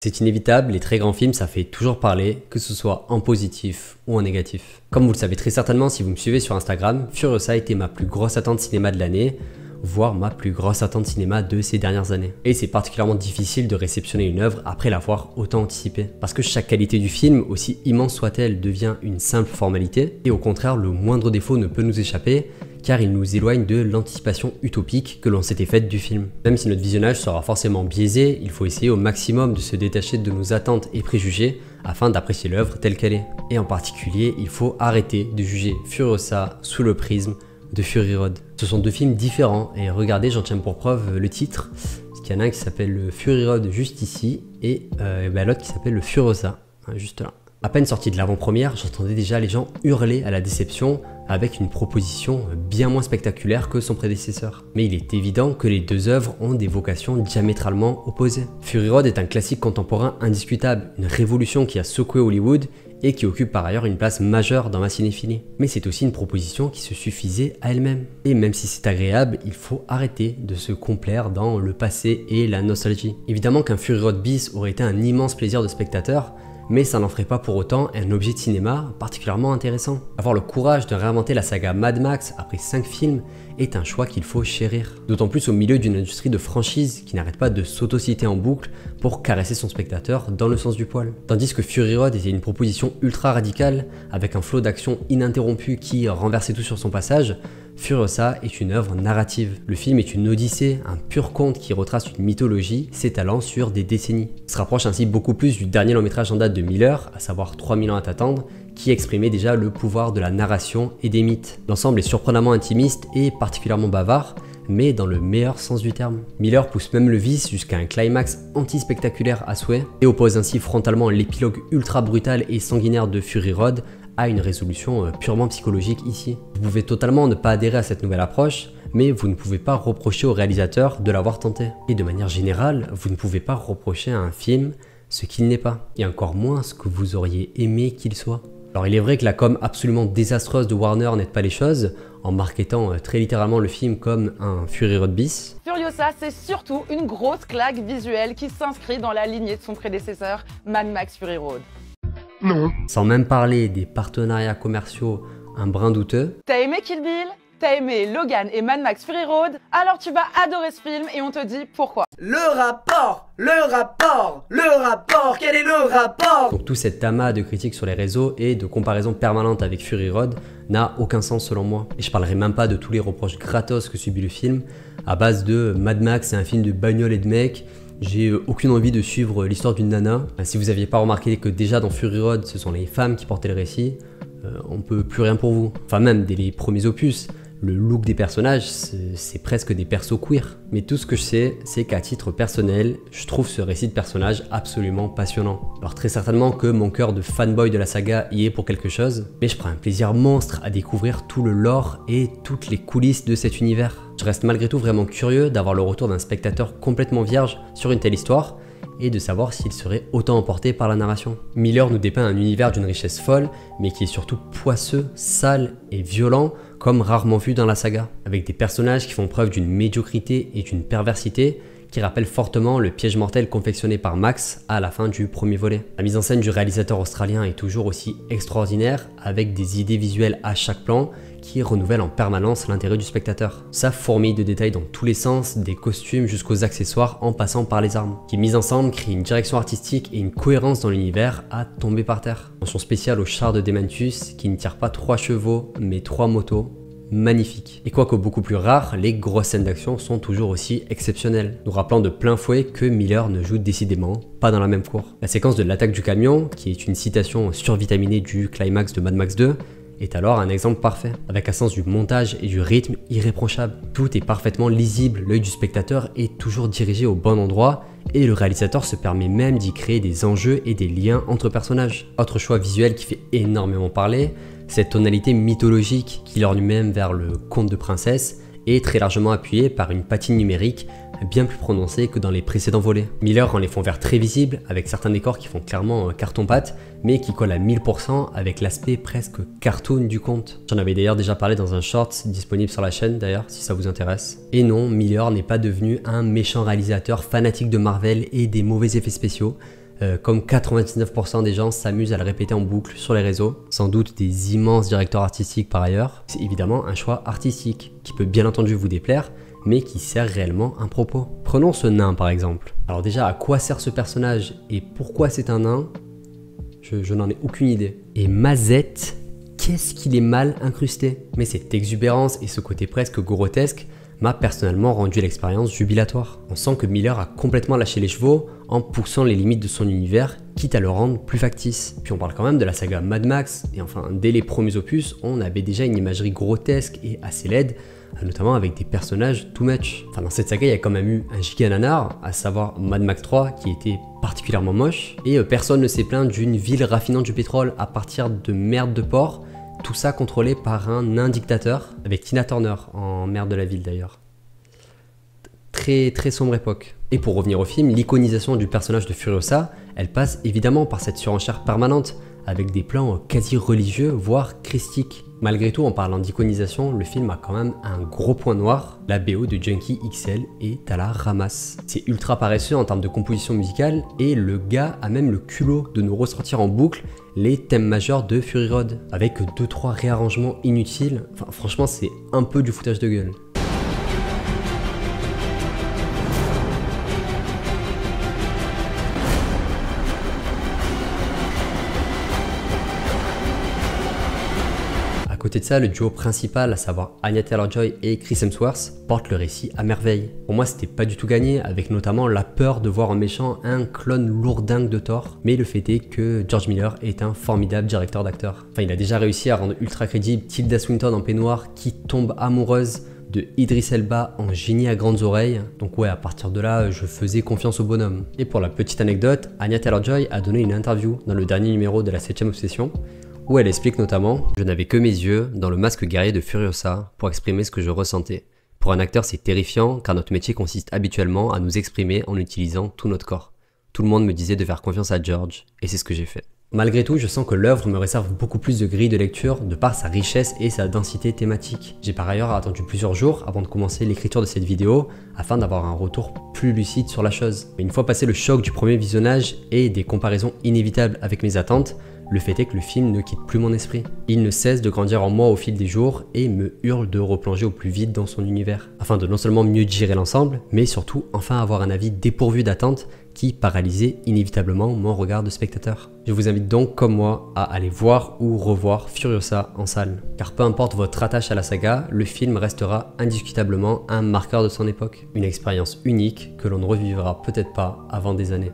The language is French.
C'est inévitable, les très grands films, ça fait toujours parler, que ce soit en positif ou en négatif. Comme vous le savez très certainement si vous me suivez sur Instagram, Furiosa a été ma plus grosse attente cinéma de l'année, voire ma plus grosse attente cinéma de ces dernières années. Et c'est particulièrement difficile de réceptionner une œuvre après l'avoir autant anticipée. Parce que chaque qualité du film, aussi immense soit-elle, devient une simple formalité, et au contraire, le moindre défaut ne peut nous échapper, car il nous éloigne de l'anticipation utopique que l'on s'était faite du film. Même si notre visionnage sera forcément biaisé, il faut essayer au maximum de se détacher de nos attentes et préjugés afin d'apprécier l'œuvre telle qu'elle est. Et en particulier, il faut arrêter de juger Furiosa sous le prisme de Fury Road. Ce sont deux films différents et regardez, j'en tiens pour preuve le titre, parce qu'il y en a un qui s'appelle le Fury Road juste ici et l'autre qui s'appelle le Furiosa, juste là. À peine sorti de l'avant-première, j'entendais déjà les gens hurler à la déception avec une proposition bien moins spectaculaire que son prédécesseur. Mais il est évident que les deux œuvres ont des vocations diamétralement opposées. Fury Road est un classique contemporain indiscutable, une révolution qui a secoué Hollywood et qui occupe par ailleurs une place majeure dans ma cinéphilie. Mais c'est aussi une proposition qui se suffisait à elle-même. Et même si c'est agréable, il faut arrêter de se complaire dans le passé et la nostalgie. Évidemment qu'un Fury Road bis aurait été un immense plaisir de spectateur, mais ça n'en ferait pas pour autant un objet de cinéma particulièrement intéressant. Avoir le courage de réinventer la saga Mad Max après 5 films est un choix qu'il faut chérir. D'autant plus au milieu d'une industrie de franchise qui n'arrête pas de s'autociter en boucle pour caresser son spectateur dans le sens du poil. Tandis que Fury Road était une proposition ultra radicale, avec un flot d'action ininterrompu qui renversait tout sur son passage, Furiosa est une œuvre narrative. Le film est une odyssée, un pur conte qui retrace une mythologie s'étalant sur des décennies. Il se rapproche ainsi beaucoup plus du dernier long métrage en date de Miller, à savoir 3000 ans à t'attendre, qui exprimait déjà le pouvoir de la narration et des mythes. L'ensemble est surprenamment intimiste et particulièrement bavard, mais dans le meilleur sens du terme. Miller pousse même le vice jusqu'à un climax anti-spectaculaire à souhait, et oppose ainsi frontalement l'épilogue ultra brutal et sanguinaire de Fury Road à une résolution purement psychologique ici. Vous pouvez totalement ne pas adhérer à cette nouvelle approche, mais vous ne pouvez pas reprocher au réalisateur de l'avoir tenté. Et de manière générale, vous ne pouvez pas reprocher à un film ce qu'il n'est pas, et encore moins ce que vous auriez aimé qu'il soit. Alors il est vrai que la com absolument désastreuse de Warner n'aide pas les choses, en marketant très littéralement le film comme un Fury Road bis. Furiosa, c'est surtout une grosse claque visuelle qui s'inscrit dans la lignée de son prédécesseur, Mad Max Fury Road. Non. Sans même parler des partenariats commerciaux un brin douteux. T'as aimé Kill Bill? T'as aimé Logan et Mad Max Fury Road? Alors tu vas adorer ce film et on te dit pourquoi. Le rapport, quel est le rapport? Donc tout cet amas de critiques sur les réseaux et de comparaisons permanentes avec Fury Road n'a aucun sens selon moi. Et je parlerai même pas de tous les reproches gratos que subit le film, à base de Mad Max c'est un film de bagnole et de mecs. J'ai aucune envie de suivre l'histoire d'une nana. Si vous n'aviez pas remarqué que déjà dans Fury Road, ce sont les femmes qui portaient le récit, on peut plus rien pour vous. Enfin même dès les premiers opus, le look des personnages, c'est presque des persos queer. Mais tout ce que je sais, c'est qu'à titre personnel, je trouve ce récit de personnage absolument passionnant. Alors très certainement que mon cœur de fanboy de la saga y est pour quelque chose, mais je prends un plaisir monstre à découvrir tout le lore et toutes les coulisses de cet univers. Je reste malgré tout vraiment curieux d'avoir le retour d'un spectateur complètement vierge sur une telle histoire, et de savoir s'il serait autant emporté par la narration. Miller nous dépeint un univers d'une richesse folle, mais qui est surtout poisseux, sale et violent, comme rarement vu dans la saga, avec des personnages qui font preuve d'une médiocrité et d'une perversité qui rappellent fortement le piège mortel confectionné par Max à la fin du premier volet. La mise en scène du réalisateur australien est toujours aussi extraordinaire, avec des idées visuelles à chaque plan qui renouvellent en permanence l'intérêt du spectateur. Sa fourmille de détails dans tous les sens, des costumes jusqu'aux accessoires en passant par les armes, qui mis ensemble crée une direction artistique et une cohérence dans l'univers à tomber par terre. Mention spéciale au char de Demantius qui ne tire pas 3 chevaux mais 3 motos. Magnifique. Et quoique beaucoup plus rare, les grosses scènes d'action sont toujours aussi exceptionnelles, nous rappelant de plein fouet que Miller ne joue décidément pas dans la même cour. La séquence de l'attaque du camion, qui est une citation survitaminée du climax de Mad Max 2, est alors un exemple parfait, avec un sens du montage et du rythme irréprochable. Tout est parfaitement lisible, l'œil du spectateur est toujours dirigé au bon endroit, et le réalisateur se permet même d'y créer des enjeux et des liens entre personnages. Autre choix visuel qui fait énormément parler, cette tonalité mythologique qui lorgne même vers le conte de princesse est très largement appuyée par une patine numérique bien plus prononcée que dans les précédents volets. Miller rend les fonds verts très visibles avec certains décors qui font clairement carton-pâte mais qui collent à 1000% avec l'aspect presque cartoon du conte. J'en avais d'ailleurs déjà parlé dans un short disponible sur la chaîne d'ailleurs si ça vous intéresse. Et non, Miller n'est pas devenu un méchant réalisateur fanatique de Marvel et des mauvais effets spéciaux, comme 99% des gens s'amusent à le répéter en boucle sur les réseaux, sans doute des immenses directeurs artistiques par ailleurs. C'est évidemment un choix artistique, qui peut bien entendu vous déplaire, mais qui sert réellement un propos. Prenons ce nain par exemple. Alors déjà, à quoi sert ce personnage et pourquoi c'est un nain? Je n'en ai aucune idée. Et Mazette, qu'est-ce qu'il est mal incrusté? Mais cette exubérance et ce côté presque grotesque m'a personnellement rendu l'expérience jubilatoire. On sent que Miller a complètement lâché les chevaux en poussant les limites de son univers, quitte à le rendre plus factice. Puis on parle quand même de la saga Mad Max, et enfin dès les premiers opus, on avait déjà une imagerie grotesque et assez laide, notamment avec des personnages too much. Enfin dans cette saga, il y a quand même eu un giga nanar, à savoir Mad Max 3, qui était particulièrement moche, et personne ne s'est plaint d'une ville raffinant du pétrole à partir de merde de porc, tout ça contrôlé par un nain dictateur, avec Tina Turner en maire de la ville d'ailleurs. Très très sombre époque. Et pour revenir au film, l'iconisation du personnage de Furiosa, elle passe évidemment par cette surenchère permanente, avec des plans quasi religieux, voire christiques. Malgré tout, en parlant d'iconisation, le film a quand même un gros point noir, la BO de Junkie XL est à la ramasse. C'est ultra paresseux en termes de composition musicale, et le gars a même le culot de nous ressortir en boucle les thèmes majeurs de Fury Road, avec 2-3 réarrangements inutiles. Enfin franchement, c'est un peu du foutage de gueule. À côté de ça, le duo principal, à savoir Anya Taylor-Joy et Chris Hemsworth, porte le récit à merveille. Pour moi, c'était pas du tout gagné, avec notamment la peur de voir en méchant un clone lourdingue de Thor, mais le fait est que George Miller est un formidable directeur d'acteurs. Enfin, il a déjà réussi à rendre ultra crédible Tilda Swinton en peignoir qui tombe amoureuse de Idris Elba en génie à grandes oreilles. Donc ouais, à partir de là, je faisais confiance au bonhomme. Et pour la petite anecdote, Anya Taylor-Joy a donné une interview dans le dernier numéro de la 7ème Obsession, où elle explique notamment « Je n'avais que mes yeux dans le masque guerrier de Furiosa pour exprimer ce que je ressentais. Pour un acteur, c'est terrifiant car notre métier consiste habituellement à nous exprimer en utilisant tout notre corps. Tout le monde me disait de faire confiance à George et c'est ce que j'ai fait. » Malgré tout, je sens que l'œuvre me réserve beaucoup plus de grilles de lecture de par sa richesse et sa densité thématique. J'ai par ailleurs attendu plusieurs jours avant de commencer l'écriture de cette vidéo afin d'avoir un retour plus lucide sur la chose. Mais une fois passé le choc du premier visionnage et des comparaisons inévitables avec mes attentes, le fait est que le film ne quitte plus mon esprit. Il ne cesse de grandir en moi au fil des jours et me hurle de replonger au plus vite dans son univers, afin de non seulement mieux digérer l'ensemble, mais surtout enfin avoir un avis dépourvu d'attente qui paralysait inévitablement mon regard de spectateur. Je vous invite donc, comme moi, à aller voir ou revoir Furiosa en salle. Car peu importe votre attache à la saga, le film restera indiscutablement un marqueur de son époque. Une expérience unique que l'on ne revivra peut-être pas avant des années.